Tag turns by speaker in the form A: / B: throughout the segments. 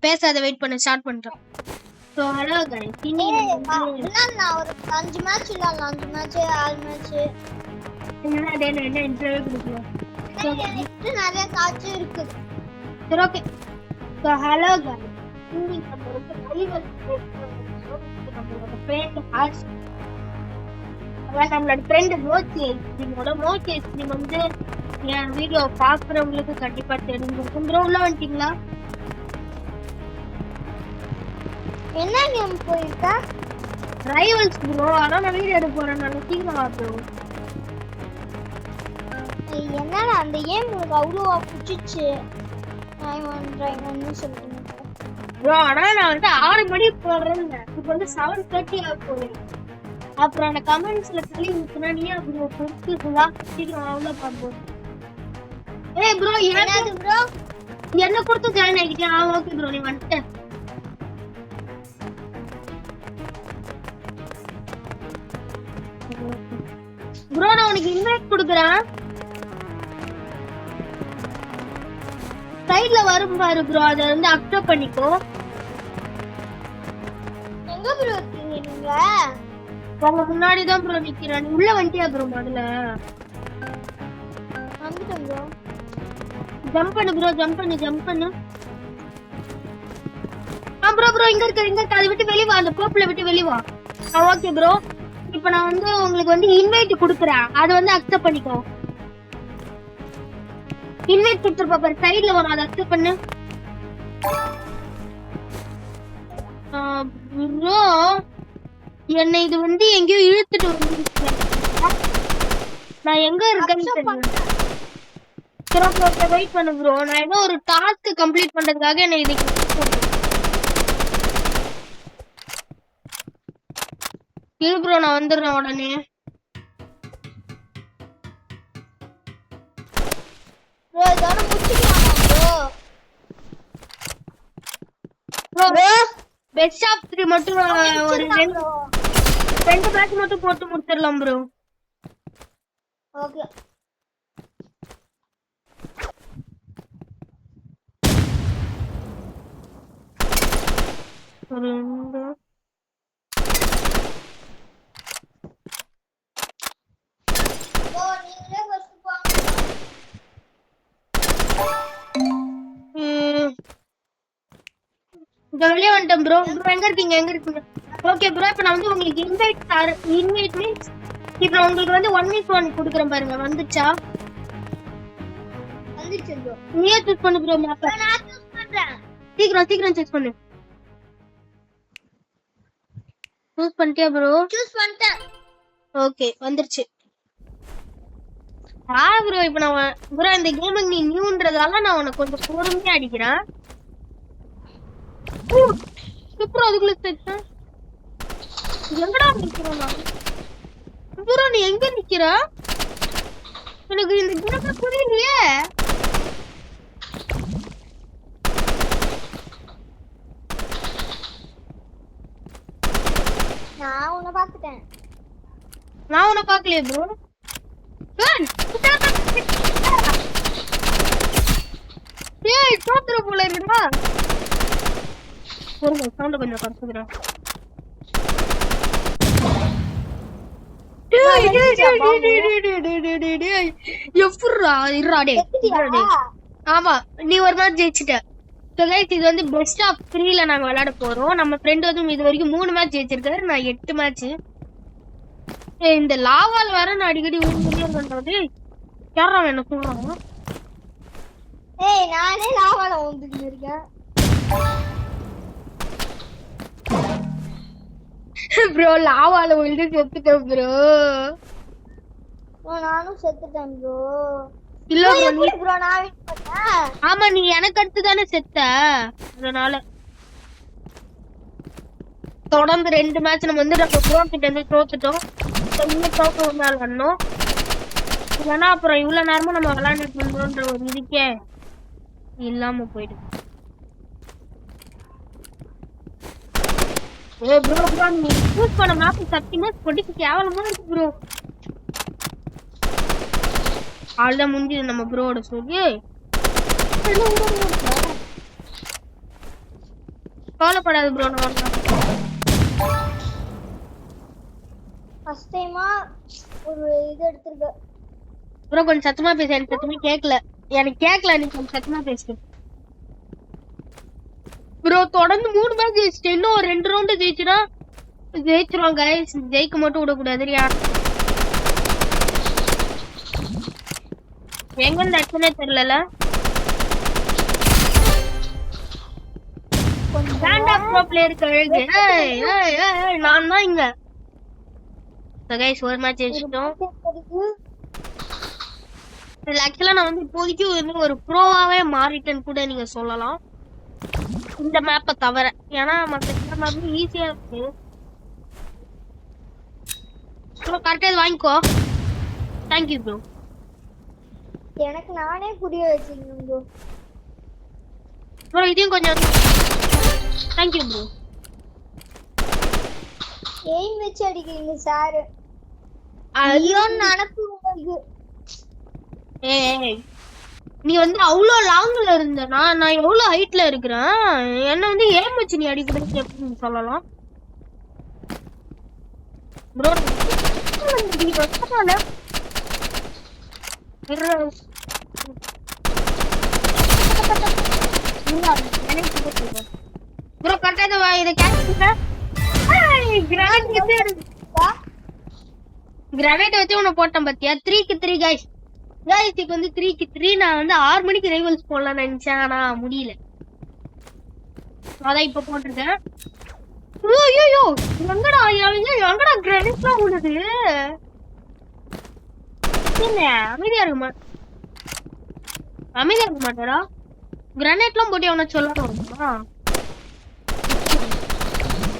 A: பேசாத வெயிட் பண்ண ஸ்டார்ட் பண்றோம். சோ ஹலோ गाइस
B: நான் ஒரு 5 மேட்ச் விளையாடலாம். 5 மேட்ச் 6 மேட்ச்
A: என்னடா டே என்ன இன்டர்வியூ கொடுக்கலாம்.
B: சோ நெக்ஸ்ட் நிறைய காட்சி இருக்கு.
A: சரி ஓகே. சோ ஹலோ गाइस இன்னைக்கு நம்ம ஒரு ரைவல் நம்மளோட ஃப்ரெண்ட் ஆஷ் நம்மளோட ஃப்ரெண்ட் மோச்சி ஸ்ட்ரீம் வந்து என் வீடியோ பாக்குறவங்களுக்கு கண்டிப்பா தெரிஞ்சிருக்கும். ப்ரோ உள்ள வந்துட்டீங்களா?
B: என்ன கேம் போயிருக்கா?
A: Rivals bro. அதான் நான் வீடியோ எடுக்க போறேன். நான் சீக்கிரம் வா ப்ரோ.
B: என்னடா அந்த கேம் உங்களுக்கு அவ்வளோ பிடிச்சிச்சு? ரைவல்னு சொல்லிட்டு
A: ப்ரோ ஆனா நான் வந்து 6 மணிக்கு போடுறேன். இப்போ வந்து 7:30 ஆக போகுது. அப்புறம் அந்த கமெண்ட்ஸ்ல தள்ளி ஊத்துனா நீ அப்படி புடிச்சுதா சீக்கிரம் அவ்வளோ பாப்போம். ஏய் ப்ரோ என்னது ப்ரோ? என்ன கொடுத்து ஜாயின் ஆகிட்டியா? ஓகே ப்ரோ நீ வந்துட்ட. ப்ரோ நான் உனக்கு இன்வைட் கொடுக்குறேன். சைடுல வரும் பாரு ப்ரோ, அதை வந்து அக்செப்ட் பண்ணிக்கோ.
B: எங்க ப்ரோ இருக்கீங்க நீங்க?
A: உங்க முன்னாடி தான் ப்ரோ நிக்கிறேன். நீ உள்ள வந்துட்டியா ப்ரோ? முதல்ல
B: வந்துட்டேன் ப்ரோ.
A: ஜம்ப் பண்ணு ப்ரோ, ஜம்ப் பண்ணு. ப்ரோ இங்க இருக்க அதை விட்டு வெளிய வா. அந்த கோப்புல விட்டு வெளிய வா. Okay bro. இப்போ நான் வந்து உங்களுக்கு வந்து இன்வைட் கொடுக்குறேன். அதை வந்து அக்செப்ட் பண்ணிக்கோ. இன்வைட் கொடுத்துருப்பா பாரு, சைடுல வரும், அதை அக்செப்ட் பண்ணு. ப்ரோ என்னை இது வந்து எங்கேயோ இழுத்துட்டு வந்து நான் எங்க இருக்கேன்னு தெரியல. வெயிட் பண்ணு ப்ரோ. நான் ஏதோ ஒரு டாஸ்க் கம்ப்ளீட் பண்றதுக்காக என்னை இதுக்கு இரு ப்ரோ. நான் வந்துடுறேன் உடனே.
B: ப்ரோ இதோட முடிச்சிடலாமா ப்ரோ?
A: ப்ரோ பெஸ்ட் ஆஃப் 3 மட்டும் ஒரு 2 மேட்ச் மட்டும் போட்டு முடிச்சிடலாம் ப்ரோ.
B: ஓகே.
A: வெளியே வந்துட்டேன் ப்ரோ. எங்க இருக்கீங்க? Okay bro. இப்போ நான் வந்து உங்களுக்கு இன்வைட் மீன்ஸ் இப்போ உங்களுக்கு வந்து 1 வீக் 1 கொடுக்குறேன் பாருங்க. வந்துச்சா?
B: வந்துச்சு ப்ரோ.
A: நீயே சூஸ் பண்ணு ப்ரோ. மேப்
B: நான் சூஸ் பண்றேன்.
A: சீக்கிரம் சூஸ் பண்ணு. சூஸ் பண்ணிட்டியா ப்ரோ?
B: சூஸ் பண்ணிட்டேன்.
A: ஓகே வந்துருச்சு. ப்ரோ இப்போ நான் ப்ரோ இந்த கேமிங் நீ நியூன்றதால நான் உனக்கு கொஞ்சம் பொறுமையா அடிக்கிறேன். ப்ரோ அதுக்குள்ள செக்ஷன் எங்கடா நிக்கிறேன் நான்? ப்ரோ நீ எங்க நிக்கிற? எனக்கு இந்த கேம் புரியலையே.
B: நான் உன்னை பார்த்துட்டேன்.
A: நான் உன்னை பார்க்கலையே ப்ரோ. ஏய் தோத்துற போல இருக்குடா. ஒரு சவுண்ட் கொஞ்சம் குறைச்சுக்கிறேன். ஆமா நீ ஒரு மேட்ச் ஜெயிச்சிட்ட. இது வந்து பெஸ்ட் ஆஃப் 3ல நாங்க விளையாட போறோம். நம்ம ஃப்ரெண்ட் வந்து இது வரைக்கும் 3 மேட்ச் ஜெயிச்சிருக்காரு. நான் 8 மேட்ச். இந்த லாவால் வர நான் அடிக்கடி பண்றது யாரா என்ன சொல்றாங்க?
B: ஏய் நானே லாவால வந்துட்டு இருக்கேன்
A: ப்ரோ. லாவால விழுந்து செத்துட்டேன் ப்ரோ.
B: நானும் செத்துட்டேன் ப்ரோ.
A: இல்ல
B: ப்ரோ நான் வின் பண்ணேன்.
A: ஆமா நீ எனக்கு அடுத்து தானே செத்த. அதனால தொடர்ந்து 2 மேட்ச் நம்ம வந்து நம்ம ப்ரோ கிட்ட இருந்து தோத்துட்டோம். இன்னும் தோக்க நாள் வரணும். இல்லைன்னா அப்புறம் இவ்வளவு நேரமும் நம்ம விளையாண்டுட்டு இருந்தோன்ற ஒரு இதுக்கே இல்லாம போயிடும். ப்ரோ நீ சூஸ் பண்ண மேப் சத்தியமா பொடிக்கு கேவலமா இருக்கு ப்ரோ. ஆள்தான் முடிஞ்சது நம்ம ப்ரோட சொல்லி. கவலைப்படாது ப்ரோ. நான்
B: ஃபர்ஸ்ட் டைமா ஒரு இது எடுத்துருக்க.
A: ப்ரோ கொஞ்சம் சத்தமா பேசு. எனக்கு சத்தமா கேட்கல. நீ கொஞ்சம் சத்தமா பேசு ப்ரோ. தொடர்ந்து 3 மேட்ச் ஜெயிச்சிட்டு இன்னும் ஒரு 2 ரவுண்ட் ஜெயிச்சுனா ஜெயிச்சிருவோம் கைஸ். ஜெயிக்க மட்டும் விடக்கூடாது. எங்க இருந்து அடிச்சனே தெரியல. ஸ்டாண்ட் அப் ப்ரோ பிளேயர் கழுகு. நான் தான் இங்க. கைஸ் ஒரு மேட்ச் ஜெயிச்சிட்டோம். ஆக்சுவலா நான் வந்து இப்போதைக்கு ஒரு ப்ரோவாவே மாறிட்டேன்னு கூட நீங்க சொல்லலாம் இந்த மேப்பை தவிர. ஏன்னா மற்ற மேப் ஈஸியா இருக்கு. கரெக்டா இது வாங்கிக்கோ. Thank you bro.
B: எனக்கு நானே புரிய வச்சிருக்கேன் ப்ரோ.
A: ப்ரோ இதையும் கொஞ்சம் தேங்க்யூ ப்ரோ.
B: எய்ம் வச்சு அடிக்கிறீங்க சார். ஐயோ நினைப்பு உங்களுக்கு.
A: நீ வந்து அவ்வளோ லாங்ல இருந்த. நான் எவ்வளோ ஹைட்ல இருக்கிறேன். என்ன வந்து ஏம் வச்சு நீ அடிக்கிறது எப்படின்னு சொல்லலாம் ப்ரோ. ப்ரோ கரெக்டா இதை கிரானைட் வச்சு உன்னை போட்டேன் பாத்தியா. 3க்கு 3 கைஸ். இதுக்கு வந்து 3க்கு 3 நான் வந்து 6 மணிக்கு ரைவல்ஸ் போடலாம்னு நினைச்சேன். ஆனா முடியல. அதான் இப்ப போட்டிருக்கேன். ஐயோ எங்கடா கிரானைட்லாம் விடுது. அமைதியா இருக்க மாட்டாரா. கிரானைட்லாம் போட்டு அவனை சொல்லணும்.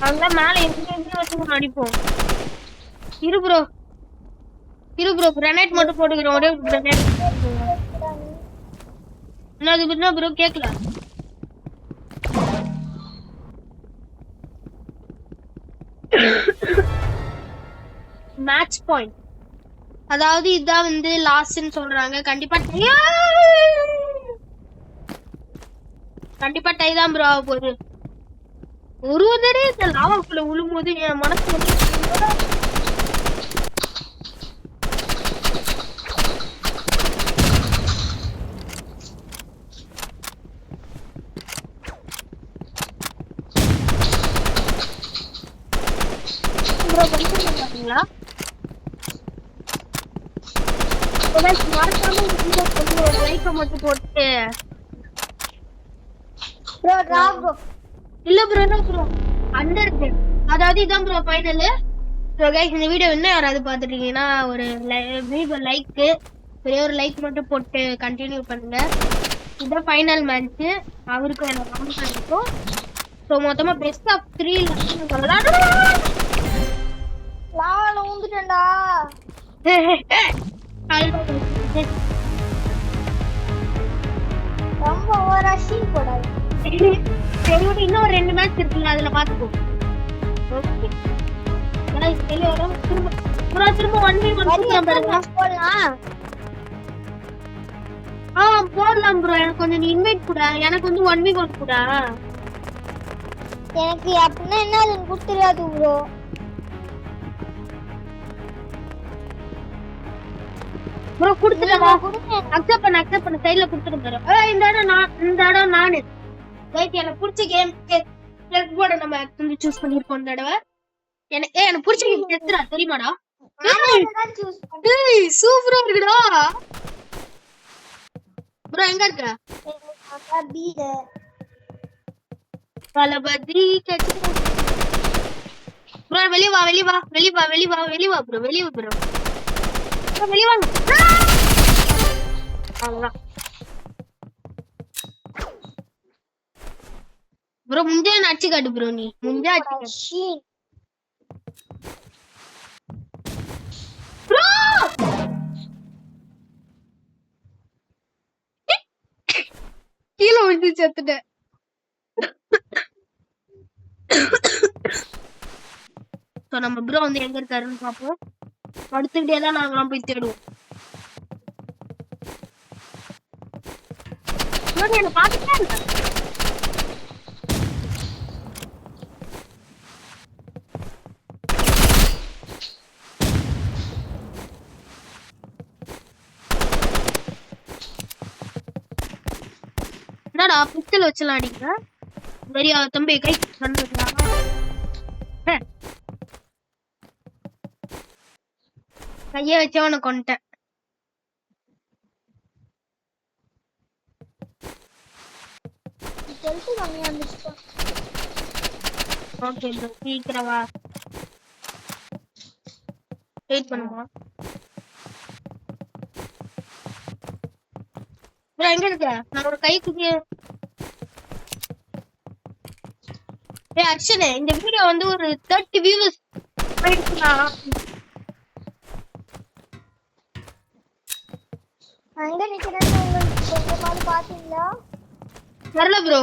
A: அங்க மேல எங்க வச்சு அடிப்போம். இரு ப்ரோ கிரானைட் மட்டும் போட்டுக்கிறோம். ஒரே கிரானைட். என்ன ப்ரோ கேக்கல. மேட்ச் பாயிண்ட் அதாவது இதான் வந்து லாஸ்ட்னு சொல்றாங்க. கண்டிப்பா டை தான் ப்ரோ ஆக போகுது. ஒரு தடவை இந்த லாவாக்குள்ள விழும்போது என் மனசு வந்து பாத்தீங்களா. மறக்காம ஒரு லைக்க மட்டும் போட்டு. இல்ல ப்ரோ அண்டர் அதாவது இதான் ப்ரோ ஃபைனல். இந்த வீடியோ இன்னும் யாராவது பாத்துட்டீங்கன்னா ஒரு லைக் ஒரே ஒரு லைக் மட்டும் போட்டு கண்டினியூ பண்ணுங்க. இதான் ஃபைனல் மேட்ச். அவருக்கும் எனக்கு கமெண்ட் பண்ணிருக்கோம். ஸோ மொத்தமா பெஸ்ட் ஆஃப் 3 சொல்லலாம்.
B: ஊந்துட்டேன்டா. ரொம்ப ஓவரா சீன் போடாது.
A: சரி இன்னும் 2 மேட்ச் இருக்குல்ல அதுல பாத்துக்கோ. ஓகே गाइस வெளிய வரோம். திரும்ப 1v1 போடலாம். போடலாம் ப்ரோ. எனக்கு கொஞ்சம் நீ இன்வைட் கூட. எனக்கு வந்து 1v1 கூட.
B: எனக்கு அப்படின்னா என்ன அதுன்னு கூட தெரியாது ப்ரோ.
A: ப்ரோ குடுத்துடவா? அக்செப்ட் பண்ண சைடுல குடுத்துறேன் ப்ரோ. இந்த இடம் நானு. கைஸ் எனக்கு பிடிச்ச கேம் செஸ் போர்ட நம்ம வந்து சூஸ் பண்ணிருக்கோம் இந்த தடவை. எனக்கு பிடிச்ச கேம் செஸ்டா தெரியுமாடா? டேய் சூப்பரா இருக்குடா. ப்ரோ எங்க இருக்க?
B: பீட
A: பலபதி கச்சு. ப்ரோ வெளிய வா ப்ரோ. வெளிய வாங்க. அவ்வளவுதான் ப்ரோ. முஞ்சே அடிச்சு காட்டு ப்ரோ. நீ முஞ்சே அடிச்சு ப்ரோ. கீழே விழுந்து செத்துட்டேன். நம்ம ப்ரோ வந்து எங்க இருக்காருன்னு பாப்போம். படுத்துக்கிட்டே தான் நாங்களாம் போய் தேடுவோம். என்ன பாத்துட்டே இருக்க? என்னடா பிஸ்டல் வச்சலாம் அடிக்கிற சரியா தம்பி கை கைய வச்சவனை கொண்டுட்டேன். ஓகே ப்ரோ சீக்கிரம் வா வெயிட் பண்ணுமா ப்ரோ எங்க இருக்க நான் ஒரு கை குதிய அக்ஷனே இந்த வீடியோ வந்து ஒரு 30 வியூஸ் ஆயிடுச்சுனா
B: அங்க நிக்கிறேன் கொஞ்சமாவது பாத்தீங்களா
A: வரல ப்ரோ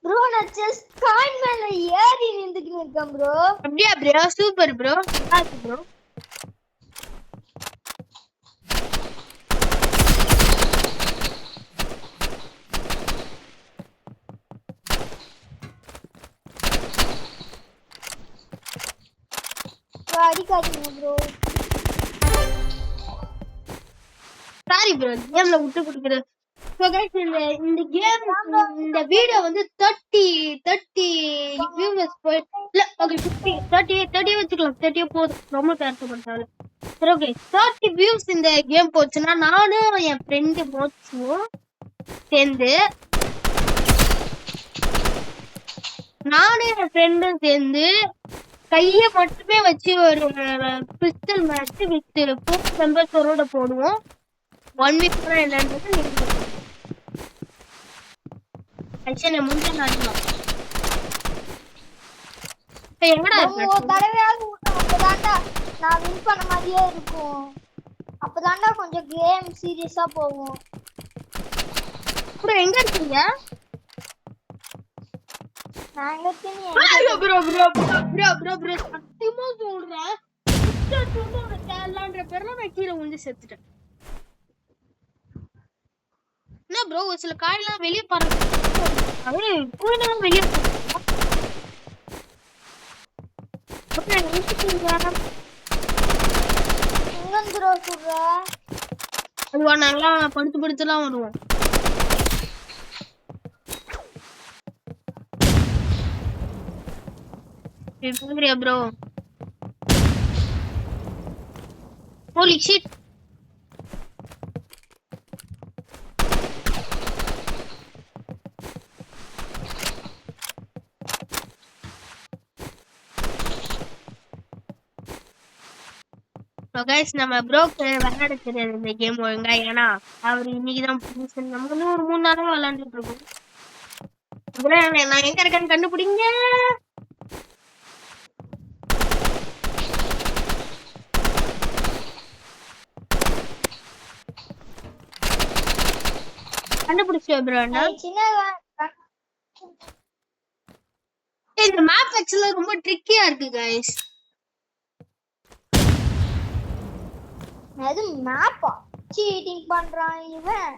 B: ப்ரோ நான் ஜஸ்ட் காயின் மேல ஏறி நின்னுக்கிட்டு இருக்கேன் ப்ரோ.
A: அப்படியே ப்ரோ சூப்பர் ப்ரோ பாத்து ப்ரோ
B: அடிக்காதீங்க ப்ரோ.
A: சாரி ப்ரோ கேம்ல விட்டு கொடுக்குறது. So guys இந்த கேம் இந்த வீடியோ வந்து 30 வியூஸ் போய் இல்ல ஓகே 30 வச்சுக்கலாம் 30 போதும் ரொம்ப பேச மாட்டாங்க. சரி ஓகே 30 வியூஸ் இந்த கேம் போச்சுன்னா நானும் என் ஃப்ரெண்டு மோச்சும் சேர்ந்து கைய மட்டுமே வச்சு ஒரு பிஸ்டல் மேட்ச் வித் 4 மெம்பர்ஸோட போடுவோம். 1 வீக் கூட என்னன்றது நீங்க அச்சனே முன்ன நாடலாம். எங்கடா
B: ஒரு தடவையாவது அப்பதான்டா நான் வின் பண்ண மாதிரியே இருக்கும். அப்பதான்டா கொஞ்சம் கேம் சீரியஸா போகும்.
A: ப்ரோ எங்க இருக்கீங்க?
B: நான் இருக்கேன்.
A: ஐயோ ப்ரோ சத்தியமா சொல்றேன் ஒரு கேரளான்ற பேர்ல நான் கீழே விழுந்து செத்துட்டேன். என்ன ப்ரோ ஒரு சில காயெல்லாம் வெளியே பறந்து வெளியே அதுவா நல்லா படுத்துலாம் வருவோம். ப்ரோ holy shit guys நம்ம ப்ரோக்கு விளையாட தெரியாது இந்த கேம் ஒழுங்கா. ஏன்னா அவர் இன்னைக்குதான் புதுசு. நம்ம வந்து ஒரு 3 நாளா விளையாண்டுட்டு இருக்கோம். நான் எங்க இருக்கேன்னு கண்டுபிடிங்க. கண்டுபிடிச்சேன் ப்ரோ. இந்த மேப் ஆக்சுவலா ரொம்ப ட்ரிக்கியா இருக்கு गाइस.
B: அது மேப்பா சீட்டிங் பண்றான் இவன்.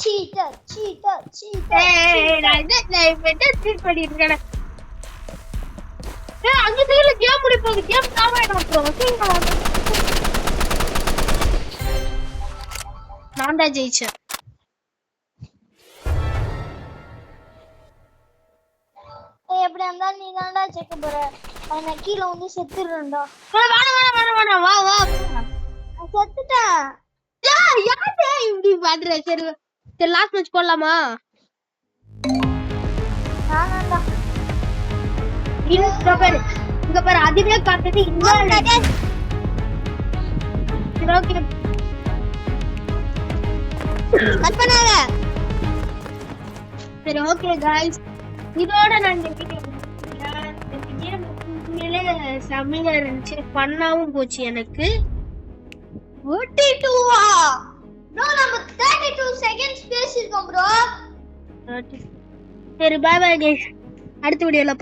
B: சீட்டர்
A: ஏய் நான் என்ன சீட் பண்ணிட்டு இருக்கேன். ஏய் அங்க சைடுல கேம் முடிய போகுது. கேம் காவாயிடும் ப்ரோ. நான் தான் ஜெயிச்சேன்.
B: எப்படி இருந்தாலும் நீ தான்டா செக்க போற. நான் கீழே வந்து செத்துறேன்டா.
A: வேணாம் வா
B: செத்துட்டேன்.
A: யாரே இப்படி பண்ற? சரி லாஸ்ட் மேட்ச் போடலாமா?
B: நானாடா
A: இங்க பாரு அதுவே காட்டுது. ஓகே
B: கட் பண்ணாத.
A: சரி ஓகே गाइस இதோட நான் இந்த வீடியோ செம்மையா இருந்துச்சு. பண்ணாவும் போச்சு எனக்கு.
B: 32வா? ப்ரோ நம்ம 32 செகண்ட்ஸ் பேசிருக்கோம் ப்ரோ.
A: சரி பை பை गाइस அடுத்த வீடியோல